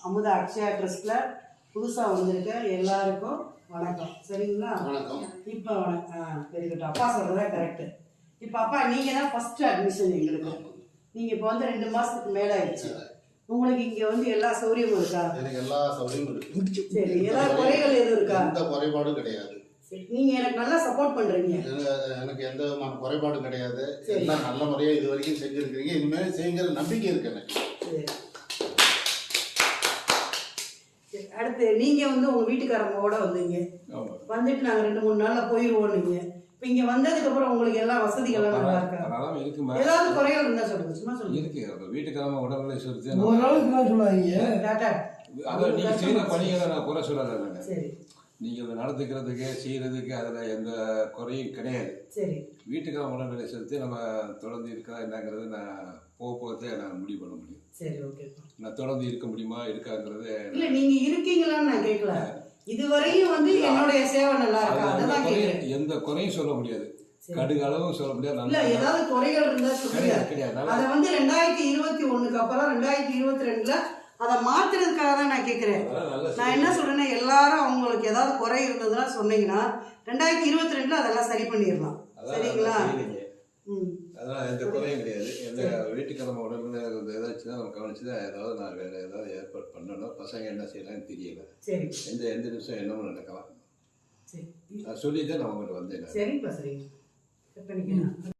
அமுதா அக்ஷயா ட்ரஸ்ட்ல புதுசா வந்திருக்க எல்லாருக்கும் வணக்கம். சரிங்களா? வணக்கம். இப்போ வெரி குட். அப்பா சொல்றதா கரெக்ட். இப்போ அப்பா நீங்க தான் ஃபர்ஸ்ட் அட்மிஷன் எங்களுக்கு. நீங்க இப்போ வந்து 2 மாசத்துக்கு மேல ஆயிடுச்சு. உங்களுக்கு இங்க வந்து எல்லா சௌகரியமும் இருக்கா? எனக்கு எல்லா சௌகரியமும் இருக்கு. சரி, ஏதாவது குறைகள் எதுவும் இருக்கா? எந்த குறைபாடும் கிடையாது. நீங்க எனக்கு நல்லா சப்போர்ட் பண்றீங்க. எனக்கு எந்த விதமான குறைபாடும் கிடையாது. எல்லாம் நல்ல முறையா இது வரைக்கும் செஞ்சிருக்கீங்க. இனிமேல் செய்யுங்கிற நம்பிக்கை இருக்கு எனக்கு. அடுத்து நீங்க வந்து உங்க வீட்டுக்காரங்களோட வந்தீங்க. வந்துட்டு நாங்க 2-3 நாள்ல போயிருவோம். நீங்க இப்ப இங்க வந்ததுக்கு அப்புறம் உங்களுக்கு எல்லா வசதிகளும் நல்லா இருக்கா? ஏதாவது குறைகள் இருந்தா சொல்லுங்க. சும்மா சொல்லுங்க. இருக்கு. வீட்டுக்காரங்க உடல்நிலை சொல்லிட்டு ஓரளவுக்கு தான் சொல்லுவாங்க. டாடா அதான் நீங்க செய்யற பணிகளை நான் குறை சொல்லாத. சரி, நீங்க அதை நடத்துக்கிறதுக்கு செய்யறதுக்கு அதுல எந்த குறையும் கிடையாது. சரி. வீட்டுக்காரங்க உடல்நிலை செலுத்தி நம்ம தொடர்ந்து இருக்கா என்னங்கிறது நான் போக்குவரத்தை நான் முடிவு பண்ண முடியும். சரி, ஓகே. நான் தொடர்ந்து இருக்க முடியுமா இருக்காங்கிறது இல்ல, நீங்க இருக்கீங்களான்னு நான் கேட்கல. இதுவரையும் வந்து என்னுடைய சேவை நல்லா இருக்கா அததான் கேக்குறேன். எந்த குறையும் சொல்ல முடியாது, கடுகு அளவும் சொல்ல முடியாது. இல்ல, ஏதாவது குறைகள் இருந்தா சொல்லுங்க. கிடையாது. அத வந்து 2021க்கு அப்புறம் 2022ல அதை மாத்துறதுக்காக தான் நான் கேட்கிறேன். நான் என்ன சொல்றேன்னா, எல்லாரும் அவங்களுக்கு ஏதாவது குறை இருந்ததுன்னா சொன்னீங்கன்னா 2022ல அதெல்லாம் சரி பண்ணிடலாம். சரிங்களா? அதெல்லாம் எந்த குறையும் கிடையாது. எந்த வீட்டுக்கிழமை உடம்புல ஏதாச்சும் நம்ம கவனிச்சுதான் ஏதாவது நான் வேற ஏதாவது ஏற்பாடு பண்ணணும். பசங்க என்ன செய்யலாம்னு தெரியல. சரி, எந்த நிமிஷம் என்னமோ நடக்கலாம். சரி. நான் சொல்லிதான் நான் உங்கள்கிட்ட வந்தேன். சரிப்பா, சரி. பண்ணிக்கலாம்.